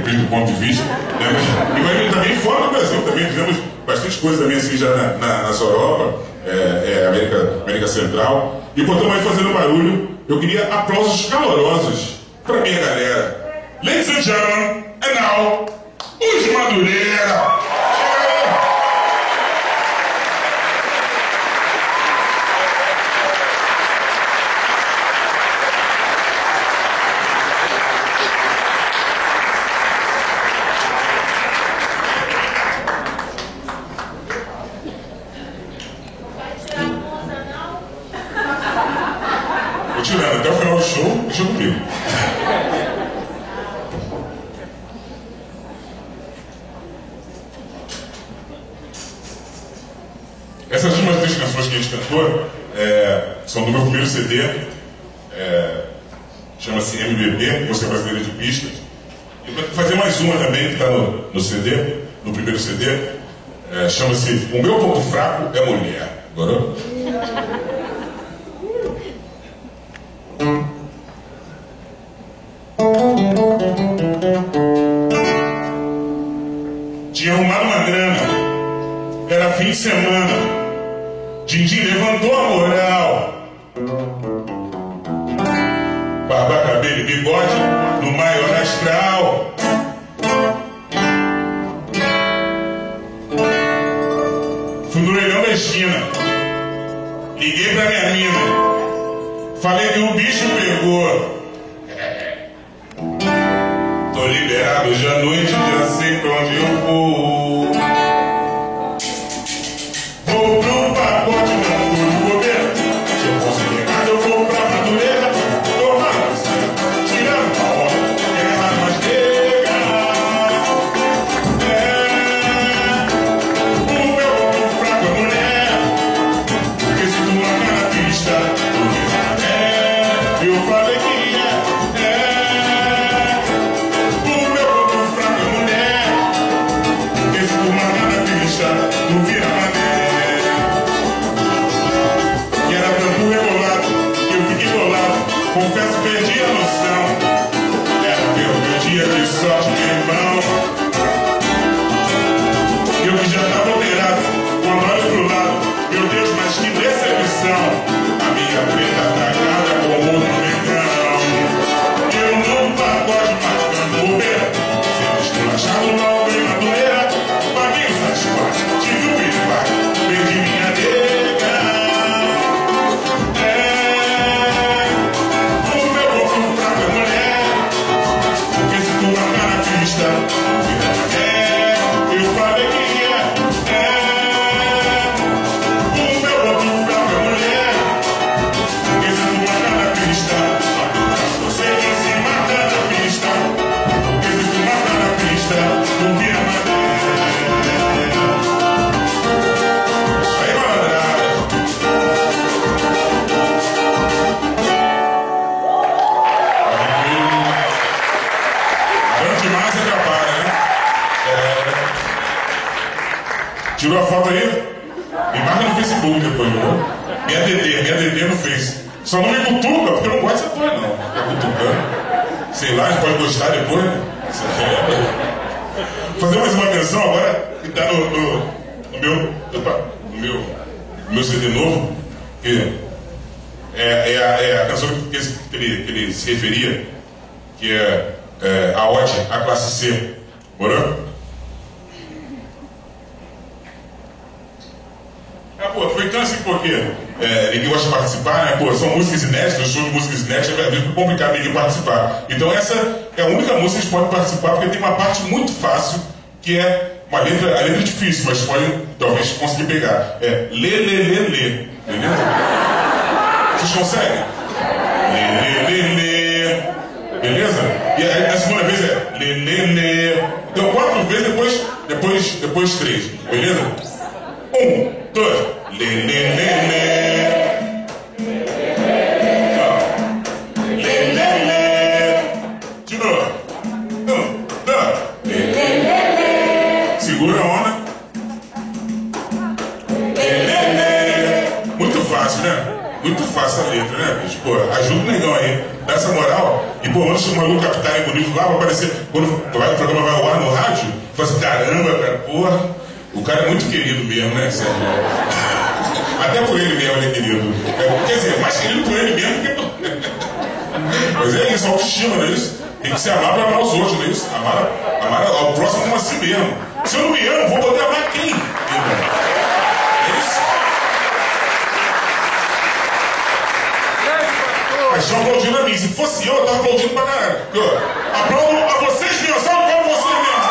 depende do ponto de vista. Né? E também fora do Brasil, também fizemos bastante coisa também assim já na Europa, América Central. E pô, estamos aí fazendo barulho. Eu queria aplausos calorosos para minha galera. Ladies and gentlemen, and now, os Madureira! Vou tirando até o final do show, deixa comigo. Essas últimas 3 canções que a gente cantou são do meu primeiro CD, chama-se MBB, Música Brasileira de Pistas. E vou fazer mais uma também que está no CD, no primeiro CD, chama-se O Meu Ponto Fraco é Mulher. Agora? Tinha arrumado uma grana, era fim de semana. Dindi levantou a moral. Barba, cabelo e bigode no maior astral. Fui no leilão da esquina. Liguei pra minha mina. Falei que o bicho pegou. Tô liberado hoje à noite, já sei pra onde eu vou. Vou pro pacote, não tô no governo. Se eu fosse ligado, eu vou pra Madureira. Tomar você, tirando a onda, guerra mais legal. O meu ponto fraco é mulher. Porque se tu marcar na pista, tu vira até. Eu falei que o meu ponto fraco é mulher. Porque se tu marcar na pista, tu vira até. Confesso, perdi a noção. Era meu dia de sorte de irmão. Eu que já estava alterado, quando olho pro lado, meu Deus, mas que decepção. A minha preta atacada como um negão. Eu não pagode marcando bobeira. Sempre esculachado mal em Madureira. Paguei os asfaltos, tive um piripaque, perdi minha nega. Eu falei que o meu ponto fraco é mulher. Porque se tu marcar na pista, você que se mata na pista. Porque se tu marcar na pista, tu vira madeira. Isso aí, malandrada. Bom demais é capaz, né? Tirou a foto aí? Me marca no Facebook depois, viu? Minha DD no Face. Só não me cutuca, porque eu não gosto dessa coisa, não. Fica cutucando. Sei lá, a gente pode gostar depois, né? Vou fazer mais uma canção agora, que tá no meu CD novo, que é a canção que ele se referia, que é a ode à classe C. Bora? Aproveitando assim porque ninguém gosta de participar, né? Pô, são músicas inéditas, show de músicas inéditas, é muito complicado ninguém participar. Então essa é a única música que eles podem participar, porque tem uma parte muito fácil, que é a letra é difícil, mas podem talvez conseguir pegar. É lê, lê, lê, lê. Beleza? Vocês conseguem? Lê, lê, lê, lê. Beleza? E aí, a segunda vez é lê, lê, lê. Então 4 vezes, depois 3. Beleza? 1, 2, lê, lê, lê, lê. Lê, lê, lê. De novo. 1, 2, lê, lê, lê. Segura a onda. Lê, lê, lê. Muito fácil, né? Muito fácil a letra, né, bicho? Pô, ajuda o negão aí, dá essa moral. E, pô, manda chamar o Capitão bonito lá, vai aparecer. Quando o programa vai ao ar no rádio, fala assim, caramba, cara, porra, o cara é muito querido mesmo, né, Sérgio? Até por ele mesmo ele é querido. Quer dizer, mais querido por ele mesmo que por... Mas é isso, autoestima, não é isso? Tem que se amar para amar os outros, não é isso? Amar ao próximo como a si mesmo. Se eu não me amo, vou poder amar quem? É isso? Mas estão aplaudindo a mim. Se fosse eu tava aplaudindo pra caralho. Aplaudo a vocês mesmos, sabe como vocês mesmos?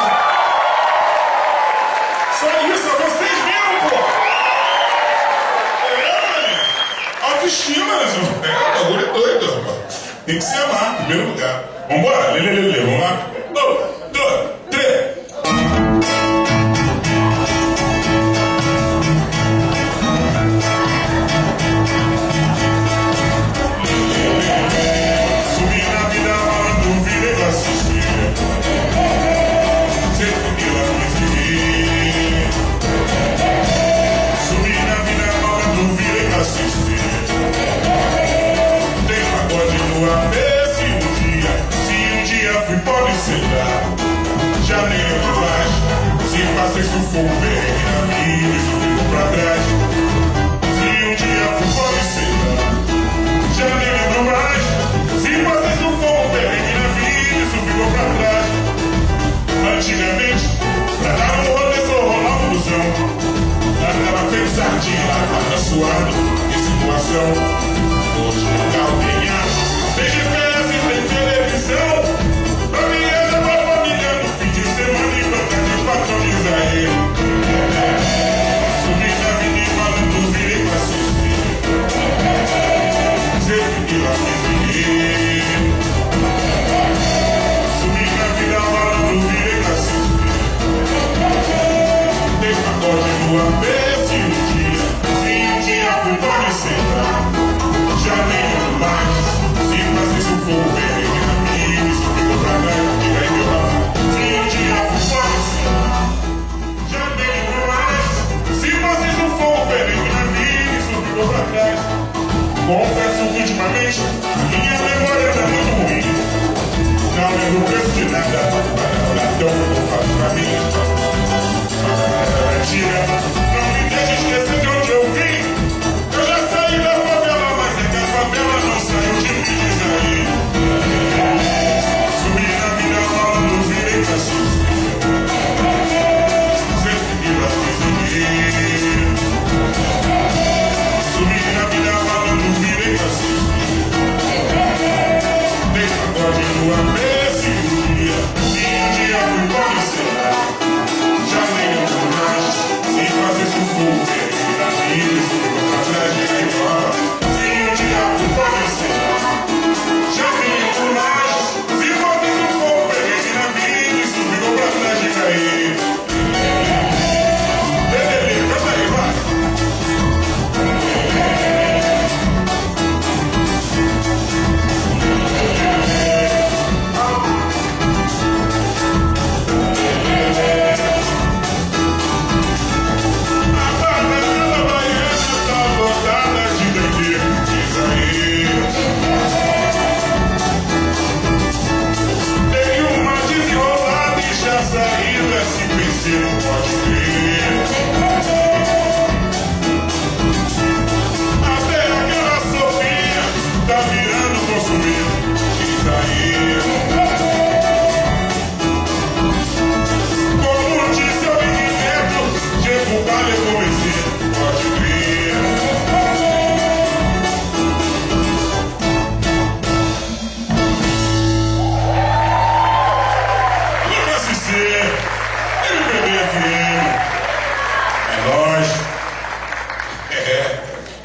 Só isso, a vocês mesmos, pô! Autoestima, o bagulho é doido, rapaz. Tem que se amar, em primeiro lugar. Vambora, lê, vamos lá. 1, 2, 3. Subi na vida, mano, virei pra assistir. Sempre que ela quis viver. Subi na vida, mano, virei pra assistir. Tem pagode no AP, se um dia fui pobre, sei lá. Já nem lembro mais. Se passei sufoco, perrengue na vida, isso ficou pra trás. Se um dia fui pobre, sei lá. Já nem lembro mais. Se passei sufoco, perrengue na vida, isso ficou pra trás. Antigamente, pra dar um rolê só rolava um busão. Andava feito sardinha lá, quadra suado, em situação. Hoje o carro tem ar, tem GPS, tem televisão. Pra mim é levar a família no fim de semana e bancar de patroniza ele. Subi na vida e malandro, virei pra assistir. Sempre que lá quis viver. Subi na vida, malandro, virei pra assistir. Tem pagode no AP, se um dia fui pode ser lá. Já nem lembro mais. Se passei sufoco, perrengue na vida, isso ficou pra trás. Diga aí, meu amor. Se um dia fui pode ser lá. Já nem lembro mais. Se passei sufoco, perrengue na vida, isso ficou pra trás. Confesso que ultimamente minha memória tá muito ruim. Não lembro o preço de nada. Para tão como faço pra mim. Mentira, não me deixe esquecer de onde eu vim. Eu já saí da favela, mas é que a favela não saiu de mim, diz aí. Subi na vida falando, virei pra assistir. Sempre que lá quis viver. Subi na vida falando, virei pra assistir. Tem pagode no AP, se um dia fui pode ser lá. Já nem lembro mais. Se fazer sufoco, perrengue na vida, isso ficou pra trás, diga aí, meu rapaz. Se um dia fui pode ser lá. Já nem lembro mais. Se fazer sufoco, perrengue na vida, isso ficou pra trás, diga aí. Lelê, canta aí, vai. Saída SPC, não pode crer. Até aquela sopinha tá virando consumido. Diz aí. Como disse o Big Neto, Diego Vale conhecido, pode crer.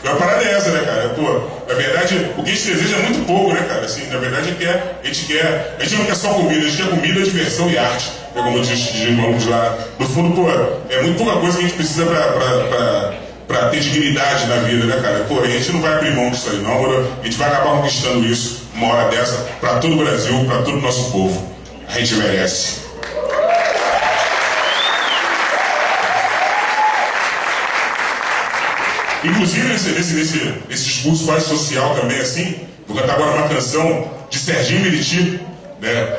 A parada é essa, né, cara? Pô, na verdade, o que a gente deseja é muito pouco, né, cara? Assim, na verdade, a gente não quer só comida, a gente quer comida, diversão e arte. É como diz irmãos lá. No fundo, pô, é muito pouca coisa que a gente precisa pra ter dignidade na vida, né, cara? Pô, a gente não vai abrir mão disso aí, não, mano. A gente vai acabar conquistando isso uma hora dessa pra todo o Brasil, pra todo o nosso povo. A gente merece. Inclusive, nesse discurso quase social também, assim, vou cantar agora uma canção de Serginho Meriti, né?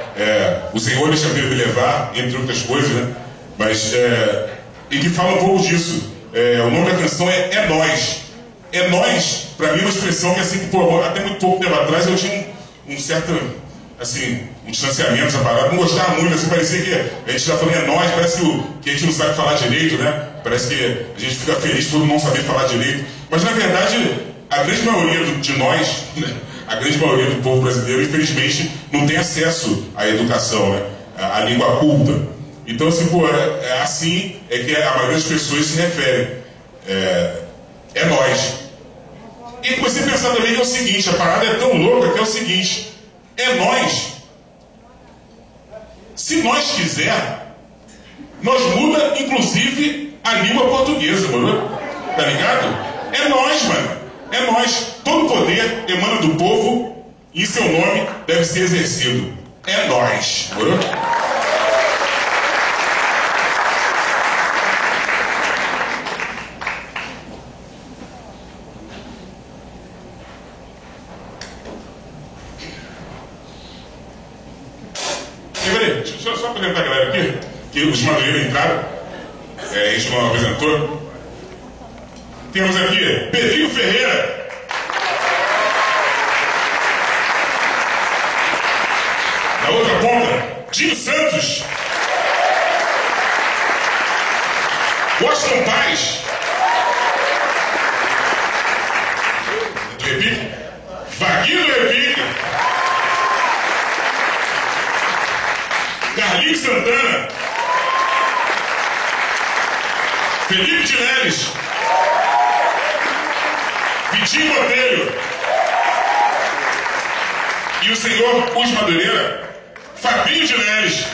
O Senhor deixa a vida me levar, entre outras coisas, né? Mas, e que fala um pouco disso. O nome da canção é Nós. É Nós, pra mim, é uma expressão que, assim, que, pô, até muito pouco tempo atrás eu tinha um certo, assim, um distanciamento dessa parada. Não gostava muito, assim, parecia que a gente tá falando é nós, parece que a gente não sabe falar direito, né? Parece que a gente fica feliz por não saber falar direito. Mas, na verdade, a grande maioria de nós, né? A grande maioria do povo brasileiro, infelizmente, não tem acesso à educação, né? À língua culta. Então, assim, pô, assim é que a maioria das pessoas se refere. É nós. E comecei a pensar também que é o seguinte, a parada é tão louca que é o seguinte, é nós. Se nós quiser, nós muda, inclusive, a língua portuguesa, mano. Tá ligado? É nós, mano. É nós. Todo poder emana do povo e seu nome deve ser exercido. É nós, mano. Deixa eu só apresentar a galera aqui, que os Madureiros entraram, a gente não apresentou. Temos aqui Pedrinho Ferreira. Na outra ponta, Dinho Santos. Washington Paz. Do Repique. Vaguinho do Repique. Carlinhos Santana, Felipe de Leles, Vitinho Botelho e o senhor Os Madureira, Fabinho de Leles.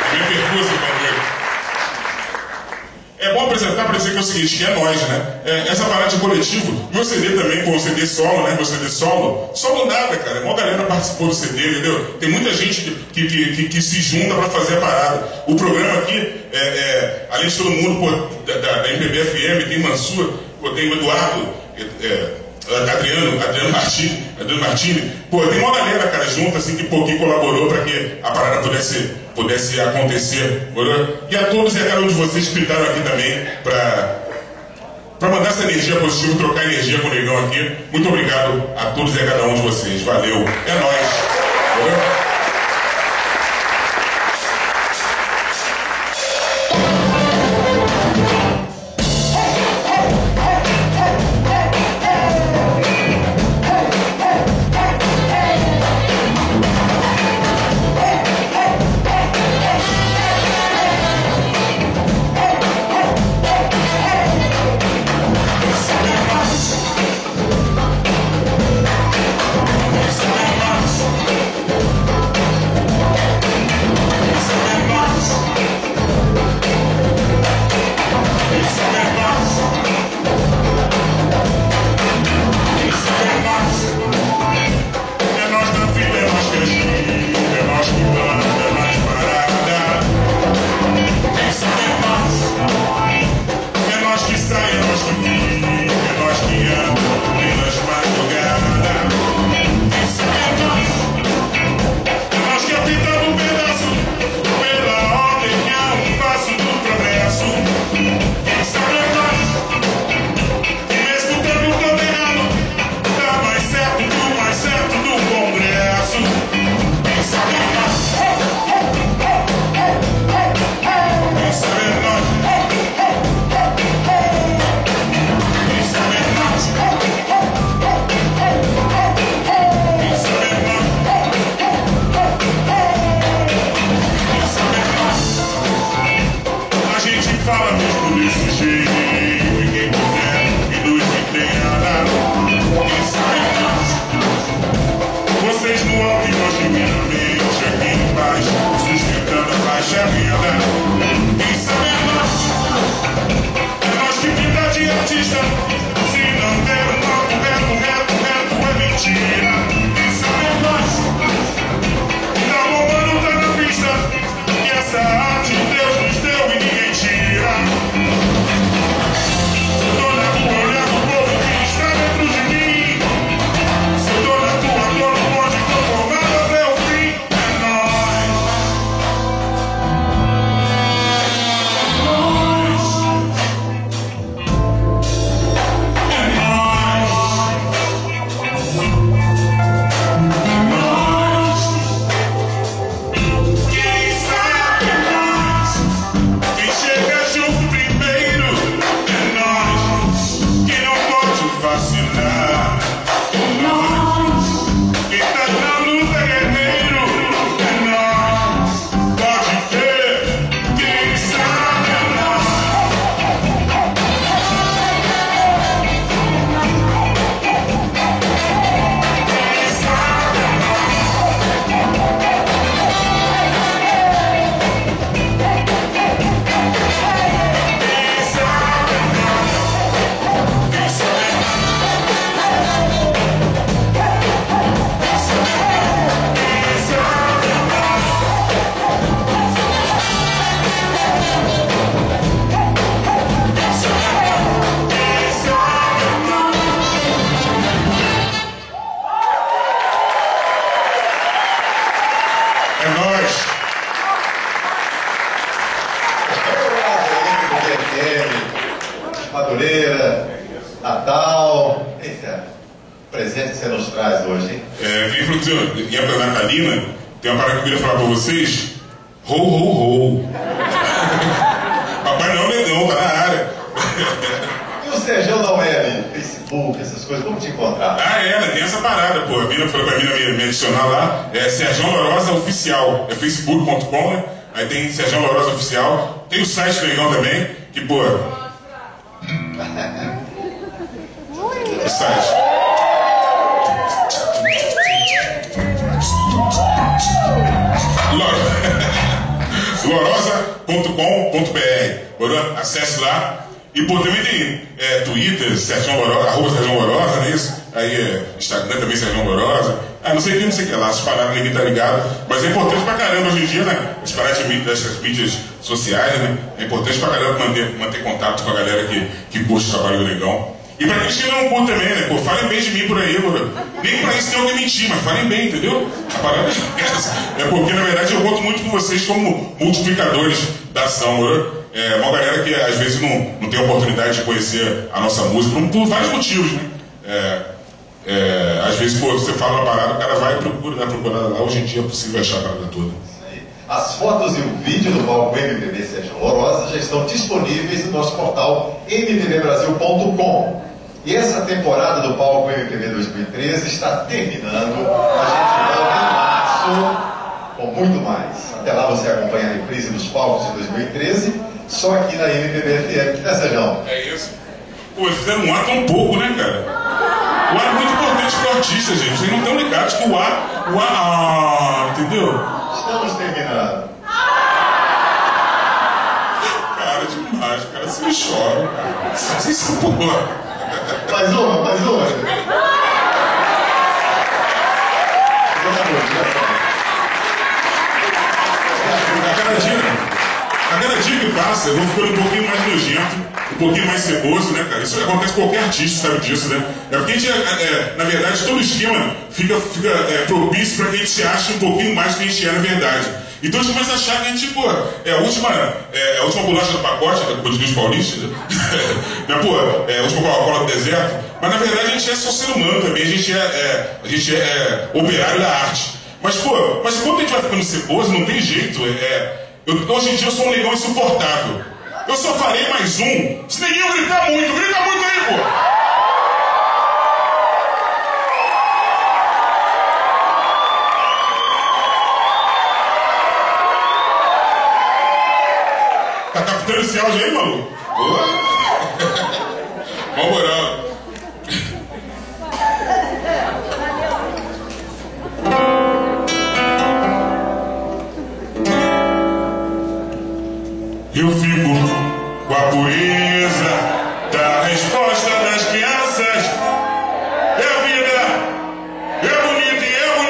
Primeiro percurso, Madureira. É bom apresentar para dizer que é o seguinte, que é nós, né? Essa parada de coletivo, meu CD também, com o CD solo, né? Meu CD solo nada, cara. Uma galera participou do CD, entendeu? Tem muita gente que se junta para fazer a parada. O programa aqui, além de todo mundo, pô, da MPB FM, tem Mansur, pô, tem o Eduardo, Adriano Martini, pô, tem uma galera, cara, junto, assim, que colaborou para que a parada pudesse acontecer, entendeu? E a todos e a cada um de vocês que pintaram aqui também para mandar essa energia positiva, trocar energia com o Negão aqui. Muito obrigado a todos e a cada um de vocês. Valeu. É nóis. Entendeu? Madureira, Natal. Esse é o presente que você nos traz hoje, hein? Quem falou que em época natalina, tem uma parada que eu queria falar pra vocês. Ho, ho, ho. Papai não, negão, tá na área. E o Serjão da UEL, Facebook, essas coisas, como te encontrar? Tem essa parada, pô. A mina falou pra mim me adicionar lá. É Serjão Lorosa Oficial. É facebook.com, né? Aí tem Serjão Lorosa Oficial. Tem o site legal também, que, pô. O site. Lorosa.com.br. Acesse lá. E, pô, também tem Twitter, Serjão Lorosa, @Serjão Lorosa, não é isso? Aí Instagram também, Serjão Lorosa. Não sei o que lá, se parar, ninguém tá ligado. Mas é importante pra caramba hoje em dia, né? As paradas dessas mídias sociais, né? É importante pra caramba manter contato com a galera que curte o trabalho do Negão. E pra quem não curte também, né? Pô, falem bem de mim por aí, mano. Nem pra isso tem alguém mentir, mas falem bem, entendeu? A parada é essa. É porque, na verdade, eu conto muito com vocês como multiplicadores da ação, mano. Uma galera que às vezes não tem a oportunidade de conhecer a nossa música, por vários motivos, né? Às vezes, pô, você fala uma parada, o cara vai e procurar lá. Hoje em dia é possível achar a parada toda. As fotos e o vídeo do palco MPB Serjão Lorosa já estão disponíveis no nosso portal mpbbrasil.com. E essa temporada do palco MPB 2013 está terminando. A gente volta em março com muito mais. Até lá você acompanha a reprise dos palcos de 2013, só aqui na MPB FM, né, Serjão? É isso. Pô, eles fizeram um ar tão pouco, né, cara? O ar é muito importante pro artista, gente. Vocês não estão ligados que o ar, entendeu? Estamos terminando. Cara, demais, cara, você chora, cara. Vocês são porra. Mais uma. A cada dia que passa, eu vou ficando um pouquinho mais nojento, um pouquinho mais ceboso, né, cara? Isso acontece com qualquer artista, sabe disso, né? É porque a gente, na verdade, todo o esquema fica propício para que a gente se ache um pouquinho mais do que a gente é na verdade. Então a gente começa a achar que a gente, pô, é a última bolacha do pacote, como diz Paulista, né? A última Coca-Cola do deserto. Mas na verdade a gente é só ser humano também, a gente é operário da arte. Mas quando a gente vai ficando ceboso, não tem jeito. Hoje em dia eu sou um negão insuportável. Eu só farei mais um se ninguém gritar muito. Grita muito aí, pô! Tá captando esse áudio aí, maluco? Vambora. Eu fico com a pureza da resposta das crianças. É a vida, é bonita e é bonita.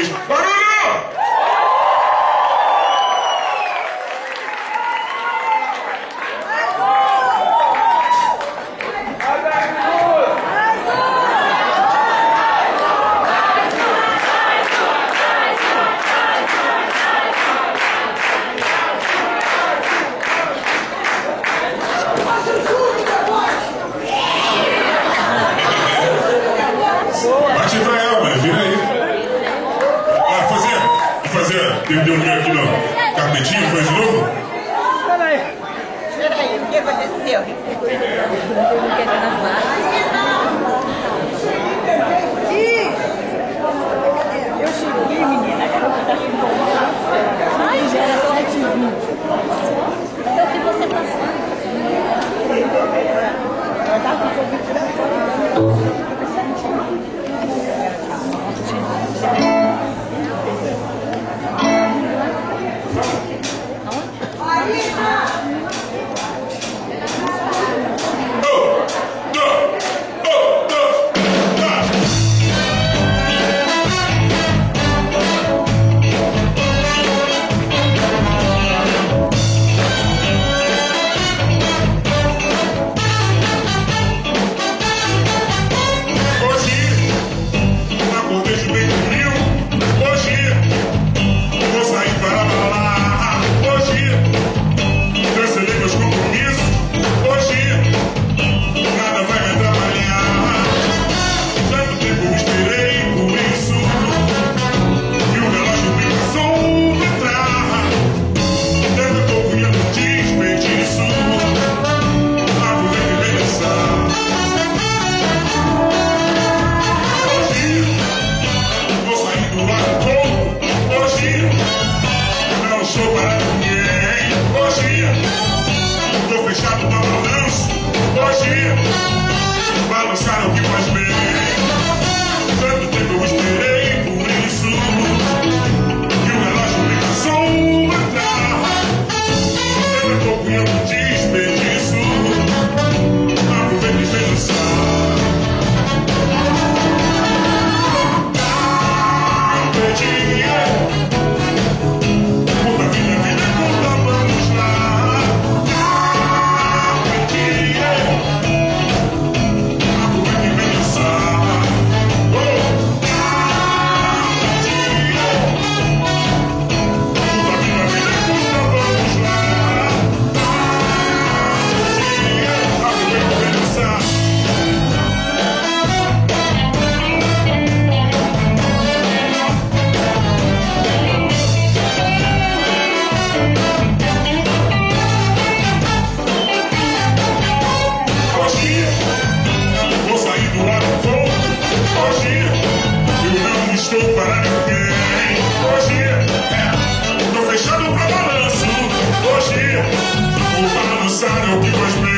vez. Barulho! Bate pra ela, mano, vira aí. Ah, fazer. Teve de um aqui no carpetinho, foi de novo? Peraí, o que aconteceu? Eu cheguei, menina, a garota tá com ai, já era 7h20. Então, o que você passou? Ela tava com Covid fora. Balançar o que faz bem. Tanto tempo eu esperei por isso. E o relógio fica só entrar. Eu tô cunhando desperdício. Aproveita e pensar. Puta vida, conta, vamos lá. Estou para ninguém. Hoje, tô fechado pra balanço. Hoje, vou balançar o que faz bem.